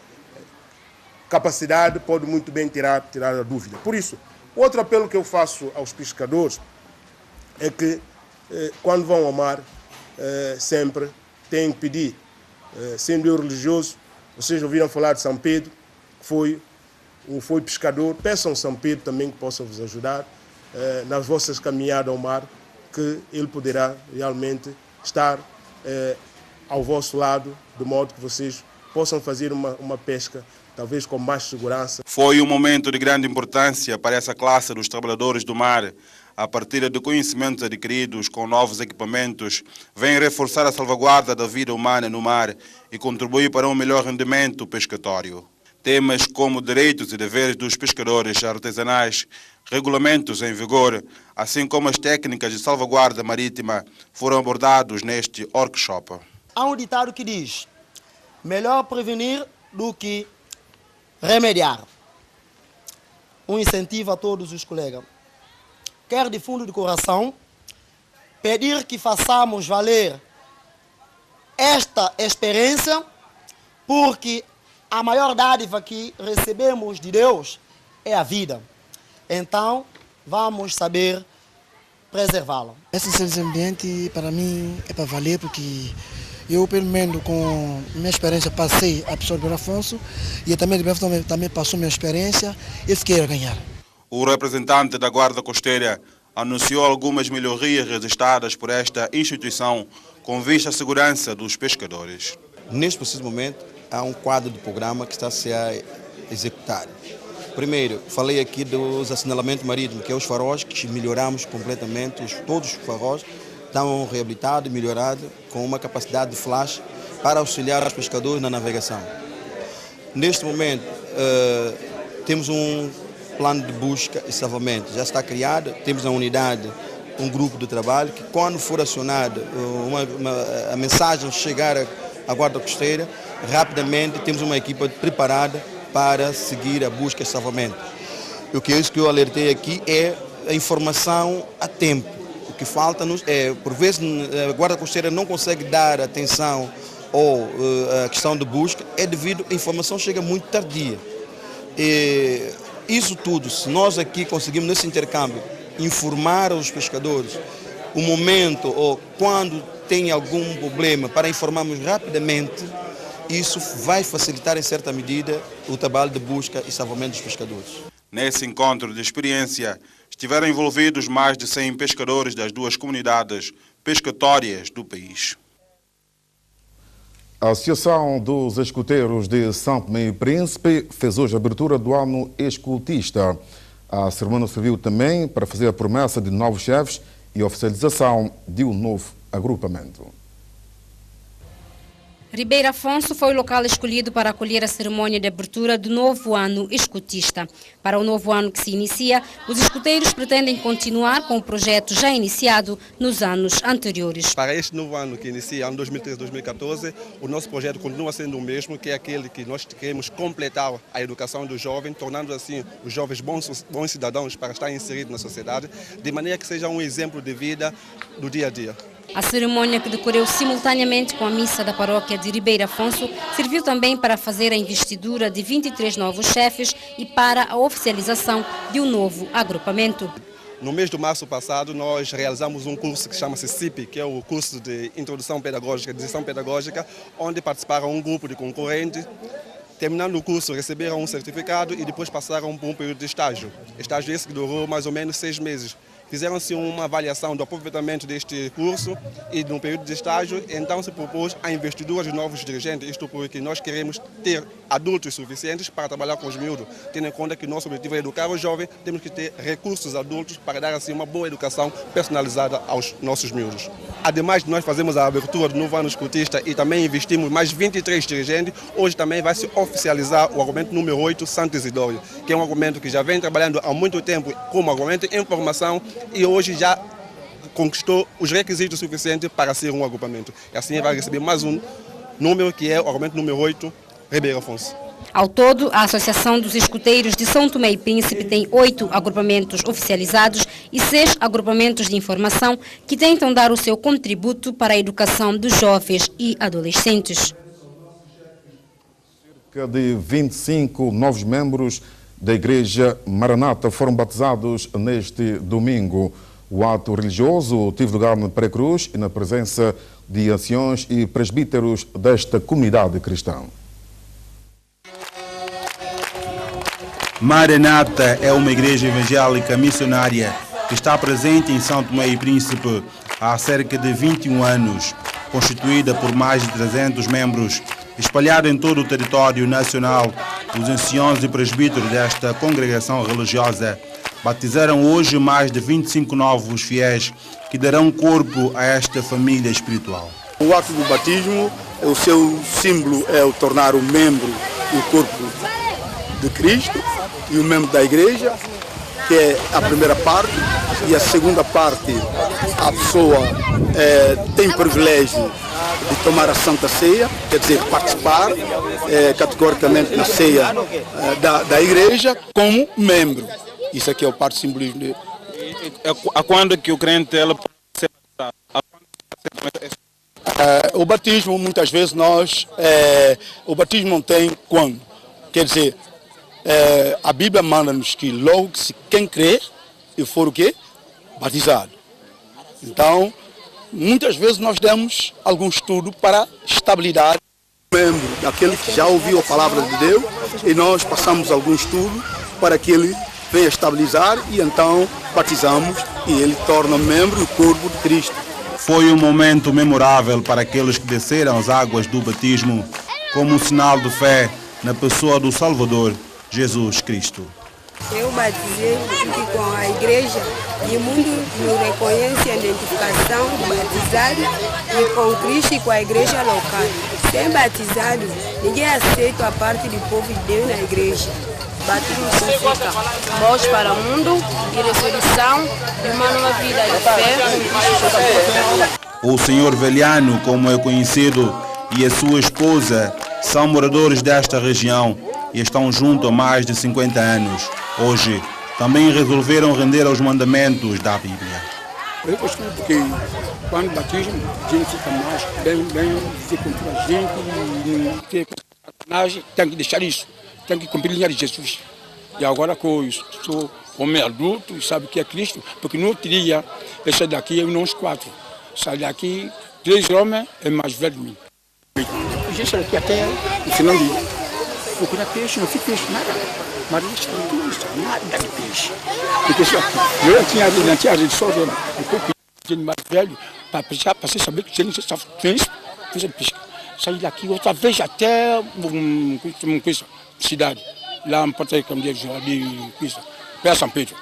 capacidade pode muito bem tirar a dúvida. Por isso, outro apelo que eu faço aos pescadores é que quando vão ao mar, sempre têm que pedir, sendo eu religioso, vocês ouviram falar de São Pedro, que foi pescador, peçam a São Pedro também que possa vos ajudar nas vossas caminhadas ao mar, que ele poderá realmente estar ao vosso lado, de modo que vocês possam fazer uma pesca talvez com mais segurança. Foi um momento de grande importância para essa classe dos trabalhadores do mar. A partir de conhecimentos adquiridos com novos equipamentos, vem reforçar a salvaguarda da vida humana no mar e contribuir para um melhor rendimento pescatório. Temas como direitos e deveres dos pescadores artesanais, regulamentos em vigor, assim como as técnicas de salvaguarda marítima, foram abordados neste workshop. Há um ditado que diz: melhor prevenir do que remediar. Um incentivo a todos os colegas. Quero de fundo do coração pedir que façamos valer esta experiência, porque a maior dádiva que recebemos de Deus é a vida. Então, vamos saber preservá-la. Esse ciência ambiente, para mim, é para valer, porque eu, pelo menos, com minha experiência, passei a professor Ribeiro Afonso, e eu também passou minha experiência e fiquei a ganhar. O representante da Guarda Costeira anunciou algumas melhorias registradas por esta instituição com vista à segurança dos pescadores. Neste preciso momento, há um quadro de programa que está a ser executado. Primeiro, falei aqui dos assinalamentos marítimos, que é os faróis, que melhoramos completamente. Todos os faróis estão reabilitados, melhorados, com uma capacidade de flash para auxiliar os pescadores na navegação. Neste momento, temos um plano de busca e salvamento. Já está criado, temos na unidade um grupo de trabalho que, quando for acionado, a mensagem chegar à Guarda Costeira, rapidamente temos uma equipa preparada para seguir a busca e salvamento. O que eu alertei aqui é a informação a tempo. O que falta-nos é, por vezes, a Guarda Costeira não consegue dar atenção ou a questão de busca, é devido à informação chega muito tardia. E isso tudo, se nós aqui conseguimos nesse intercâmbio informar os pescadores o momento ou quando tem algum problema para informarmos rapidamente, isso vai facilitar em certa medida o trabalho de busca e salvamento dos pescadores. Nesse encontro de experiência estiveram envolvidos mais de 100 pescadores das duas comunidades pescatórias do país. A Associação dos Escuteiros de São Tomé e Príncipe fez hoje a abertura do ano escutista. A cerimônia serviu também para fazer a promessa de novos chefes e a oficialização de um novo agrupamento. Ribeira Afonso foi o local escolhido para acolher a cerimônia de abertura do novo ano escutista. Para o novo ano que se inicia, os escuteiros pretendem continuar com o projeto já iniciado nos anos anteriores. Para este novo ano que inicia, ano 2013-2014, o nosso projeto continua sendo o mesmo, que é aquele que nós queremos completar a educação do jovem, tornando assim os jovens bons cidadãos para estar inseridos na sociedade, de maneira que seja um exemplo de vida do dia a dia. A cerimônia, que decorreu simultaneamente com a missa da paróquia de Ribeira Afonso, serviu também para fazer a investidura de 23 novos chefes e para a oficialização de um novo agrupamento. No mês de março passado, nós realizamos um curso que chama-se CIP, que é o curso de Introdução Pedagógica, de Gestão Pedagógica, onde participaram um grupo de concorrentes. Terminando o curso, receberam um certificado e depois passaram por um período de estágio. Estágio esse que durou mais ou menos 6 meses. Fizeram-se uma avaliação do aproveitamento deste curso e no período de estágio, então se propôs a investidura de novos dirigentes, isto porque nós queremos ter adultos suficientes para trabalhar com os miúdos. Tendo em conta que nosso objetivo é educar os jovens, temos que ter recursos adultos para dar assim uma boa educação personalizada aos nossos miúdos. Ademais de nós fazermos a abertura do novo ano escutista e também investimos mais 23 dirigentes, hoje também vai se oficializar o agrupamento número 8, Santo Isidório, que é um agrupamento que já vem trabalhando há muito tempo como agrupamento em formação e hoje já conquistou os requisitos suficientes para ser um agrupamento. E assim vai receber mais um número, que é o agrupamento número 8, Ribeira Afonso. Ao todo, a Associação dos Escuteiros de São Tomé e Príncipe tem 8 agrupamentos oficializados e 6 agrupamentos de informação que tentam dar o seu contributo para a educação dos jovens e adolescentes. Cerca de 25 novos membros da Igreja Maranata foram batizados neste domingo. O ato religioso teve lugar na Pré-Cruz e na presença de anciões e presbíteros desta comunidade cristã. Maranata é uma igreja evangélica missionária que está presente em São Tomé e Príncipe há cerca de 21 anos, constituída por mais de 300 membros, espalhada em todo o território nacional. Os anciões e presbíteros desta congregação religiosa batizaram hoje mais de 25 novos fiéis que darão corpo a esta família espiritual. O ato do batismo, o seu símbolo é o tornar o membro do corpo de Cristo e o membro da igreja, que é a primeira parte, e a segunda parte, a pessoa tem privilégio de tomar a Santa Ceia, quer dizer, participar categoricamente na ceia da igreja como membro. Isso aqui é o parte simbolismo dele. A quando que o crente ela pode ser batizado? O batismo, muitas vezes o batismo não tem quando. Quer dizer, a Bíblia manda-nos que logo que quem crer e for o quê? Batizado. Então, muitas vezes nós damos algum estudo para estabilidade do membro, daquele que já ouviu a palavra de Deus, e nós passamos algum estudo para que ele venha estabilizar e então batizamos e ele torna membro do corpo de Cristo. Foi um momento memorável para aqueles que desceram as águas do batismo como um sinal de fé na pessoa do Salvador, Jesus Cristo. Eu batizei aqui com a igreja e o mundo me reconhece a identificação do batizado e com Cristo e com a igreja local. Sem batizado, ninguém aceita a parte do povo de Deus na igreja. Batismo significa voz para o mundo e ressurreição de uma nova vida de fé. O senhor Veliano, como é conhecido, e a sua esposa são moradores desta região e estão juntos há mais de 50 anos. Hoje, também resolveram render aos mandamentos da Bíblia. Eu costumo porque quando batismo, a gente fica mais bem dizer com a gente e não ter personagem, tem que deixar isso, tem que cumprir a linha de Jesus. E agora que eu sou homem adulto, sabe o que é Cristo, porque no outro dia, eu saio daqui, eu não os 4. Saio daqui, 3 homens é mais velho de mim. A gente sai daqui até o final do dia. Procurar peixe, não fica peixe, nada. Mas isso é tudo isso, nada de peixe. Porque eu tinha a gente só vendo um pouco de mais velho, para você saber que tinha pesca. Saí daqui outra vez até uma cidade, lá em Porto Alegre, de São Pedro.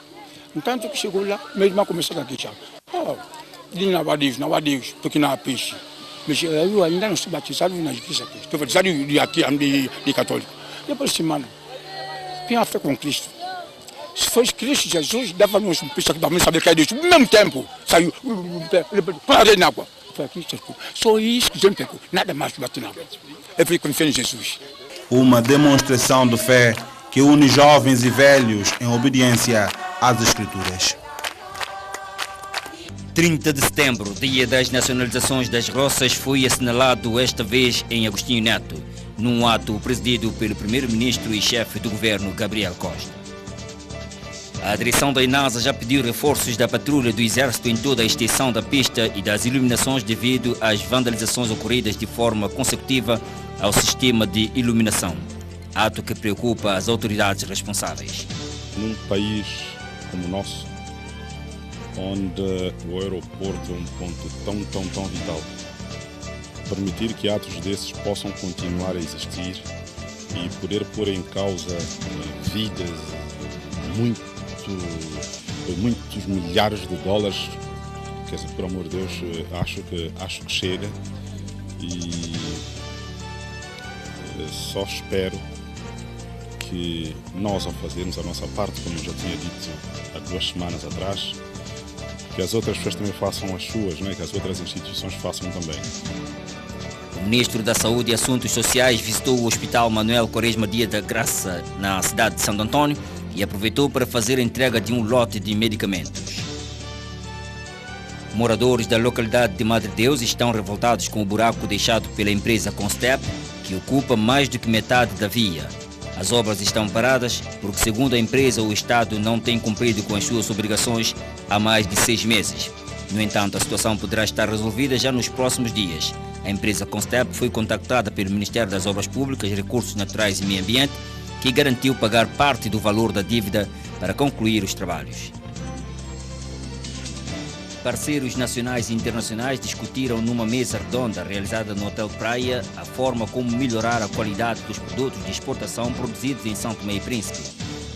Então, que chegou lá, mesmo começou a queixar. Não há Deus, porque não há peixe. Mas eu ainda não sou batizado na igreja aqui. Estou batizado de católico. Depois de semana, tenho a fé com Cristo. Se fosse Cristo Jesus, dava-nos um pista aqui para mim saber que é Deus. No mesmo tempo, saiu, parei na água. Foi aqui, só isso que eu tenho, nada mais que bater na água. Eu fui com fé em Jesus. Uma demonstração de fé que une jovens e velhos em obediência às Escrituras. 30 de setembro, dia das nacionalizações das roças, foi assinalado esta vez em Agostinho Neto, num ato presidido pelo primeiro-ministro e chefe do governo, Gabriel Costa. A direção da INASA já pediu reforços da patrulha do Exército em toda a extensão da pista e das iluminações devido às vandalizações ocorridas de forma consecutiva ao sistema de iluminação, ato que preocupa as autoridades responsáveis. Num país como o nosso, onde o aeroporto é um ponto tão vital, permitir que atos desses possam continuar a existir e poder pôr em causa vidas, muitos milhares de dólares, quer dizer, por amor de Deus, acho que chega, e só espero que nós, ao fazermos a nossa parte, como eu já tinha dito há 2 semanas atrás, que as outras pessoas também façam as suas, que as outras instituições façam também. O ministro da Saúde e Assuntos Sociais visitou o Hospital Manuel Quaresma Dia da Graça, na cidade de Santo Antônio, e aproveitou para fazer a entrega de um lote de medicamentos. Moradores da localidade de Madre Deus estão revoltados com o buraco deixado pela empresa Constep, que ocupa mais do que metade da via. As obras estão paradas porque, segundo a empresa, o Estado não tem cumprido com as suas obrigações há mais de 6 meses. No entanto, a situação poderá estar resolvida já nos próximos dias. A empresa Constep foi contactada pelo Ministério das Obras Públicas, Recursos Naturais e Meio Ambiente, que garantiu pagar parte do valor da dívida para concluir os trabalhos. Parceiros nacionais e internacionais discutiram numa mesa redonda realizada no Hotel Praia a forma como melhorar a qualidade dos produtos de exportação produzidos em São Tomé e Príncipe.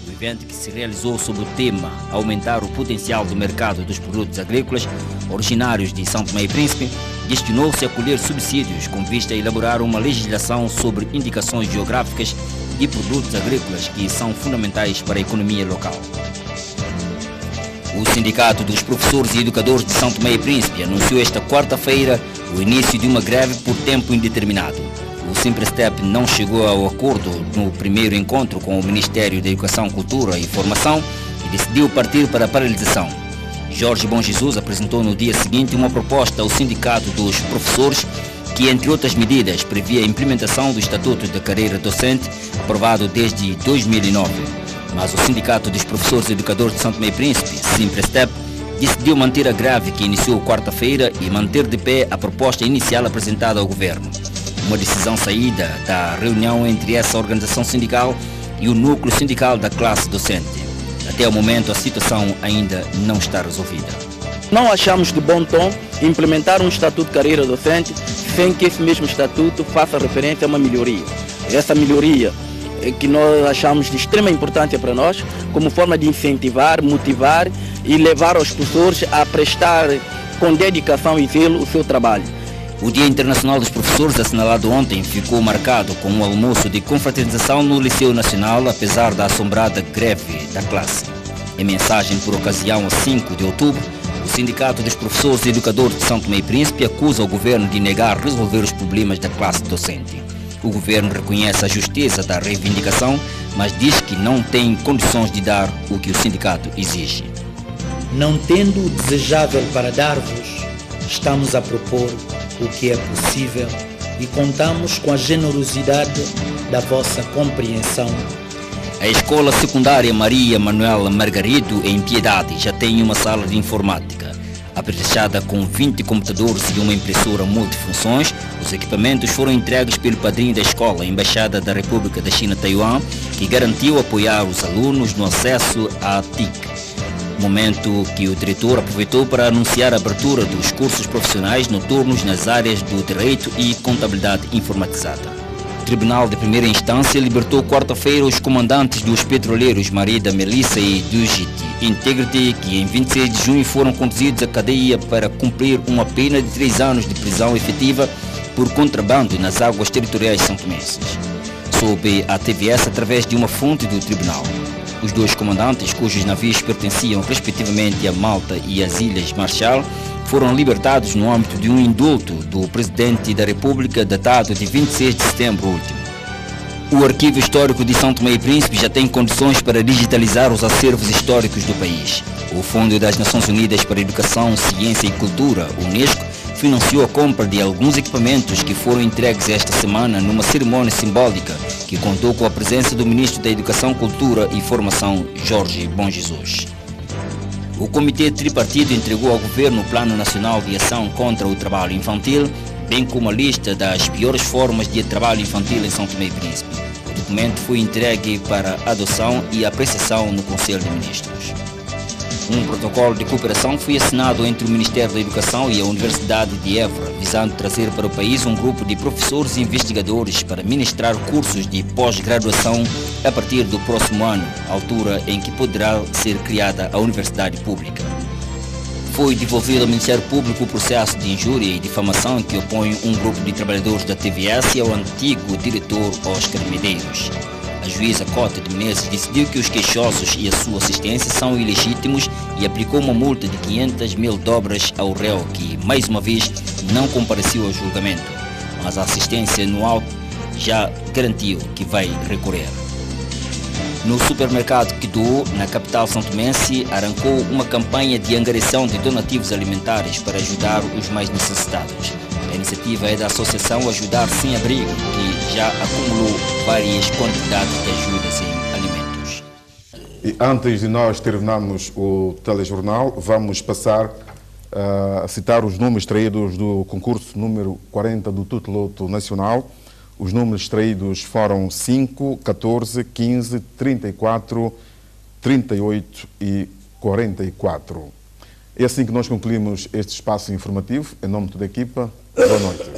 O evento, que se realizou sob o tema Aumentar o potencial do mercado dos produtos agrícolas originários de São Tomé e Príncipe, destinou-se a colher subsídios com vista a elaborar uma legislação sobre indicações geográficas de produtos agrícolas que são fundamentais para a economia local. O Sindicato dos Professores e Educadores de São Tomé e Príncipe anunciou esta quarta-feira o início de uma greve por tempo indeterminado. O Simprestep não chegou ao acordo no primeiro encontro com o Ministério da Educação, Cultura e Formação e decidiu partir para a paralisação. Jorge Bom Jesus apresentou no dia seguinte uma proposta ao Sindicato dos Professores que, entre outras medidas, previa a implementação do Estatuto da Carreira Docente, aprovado desde 2009. Mas o Sindicato dos Professores e Educadores de São Tomé e Príncipe, Simprestep, decidiu manter a greve que iniciou quarta-feira e manter de pé a proposta inicial apresentada ao Governo. Uma decisão saída da reunião entre essa organização sindical e o núcleo sindical da classe docente. Até o momento, a situação ainda não está resolvida. Não achamos de bom tom implementar um Estatuto de Carreira Docente sem que esse mesmo Estatuto faça referência a uma melhoria. Essa melhoria que nós achamos de extrema importância para nós, como forma de incentivar, motivar e levar os professores a prestar com dedicação e zelo o seu trabalho. O Dia Internacional dos Professores, assinalado ontem, ficou marcado com um almoço de confraternização no Liceu Nacional, apesar da assombrada greve da classe. Em mensagem por ocasião a 5 de outubro, o Sindicato dos Professores e Educadores de São Tomé e Príncipe acusa o governo de negar resolver os problemas da classe docente. O governo reconhece a justiça da reivindicação, mas diz que não tem condições de dar o que o sindicato exige. Não tendo o desejável para dar-vos, estamos a propor o que é possível e contamos com a generosidade da vossa compreensão. A Escola Secundária Maria Manuela Margarido, em Piedade, já tem uma sala de informática. Apresentada com 20 computadores e uma impressora multifunções, os equipamentos foram entregues pelo padrinho da escola, a Embaixada da República da China Taiwan, que garantiu apoiar os alunos no acesso à TIC. Momento que o diretor aproveitou para anunciar a abertura dos cursos profissionais noturnos nas áreas do Direito e Contabilidade Informatizada. Tribunal de Primeira Instância libertou quarta-feira os comandantes dos petroleiros Marida Melissa e Dugit Integrity, que em 26 de junho foram conduzidos à cadeia para cumprir uma pena de 3 anos de prisão efetiva por contrabando nas águas territoriais santomenses. Soube a TVS através de uma fonte do tribunal. Os 2 comandantes, cujos navios pertenciam respectivamente a Malta e às Ilhas Marshall, foram libertados no âmbito de um indulto do Presidente da República datado de 26 de setembro último. O Arquivo Histórico de São Tomé e Príncipe já tem condições para digitalizar os acervos históricos do país. O Fundo das Nações Unidas para a Educação, Ciência e Cultura, UNESCO, financiou a compra de alguns equipamentos que foram entregues esta semana numa cerimônia simbólica que contou com a presença do Ministro da Educação, Cultura e Formação, Jorge Bom Jesus. O Comitê Tripartido entregou ao Governo o Plano Nacional de Ação contra o Trabalho Infantil, bem como a lista das piores formas de trabalho infantil em São Tomé e Príncipe. O documento foi entregue para adoção e apreciação no Conselho de Ministros. Um protocolo de cooperação foi assinado entre o Ministério da Educação e a Universidade de Évora, visando trazer para o país um grupo de professores e investigadores para ministrar cursos de pós-graduação a partir do próximo ano, altura em que poderá ser criada a Universidade Pública. Foi devolvido ao Ministério Público o processo de injúria e difamação que opõe um grupo de trabalhadores da TVS e ao antigo diretor Oscar Medeiros. A juíza Cota de Menezes decidiu que os queixosos e a sua assistência são ilegítimos e aplicou uma multa de 500 mil dobras ao réu, que, mais uma vez, não compareceu ao julgamento. Mas a assistência no auto já garantiu que vai recorrer. No supermercado Quidô, na capital santomense, arrancou uma campanha de angariação de donativos alimentares para ajudar os mais necessitados. A iniciativa é da Associação Ajudar Sem Abrigo, que já acumulou várias quantidades de ajudas em alimentos. E antes de nós terminarmos o telejornal, vamos passar a citar os números extraídos do concurso número 40 do Tutoloto Nacional. Os números extraídos foram 5, 14, 15, 34, 38 e 44. É assim que nós concluímos este espaço informativo. Em nome de toda a equipa, boa noite.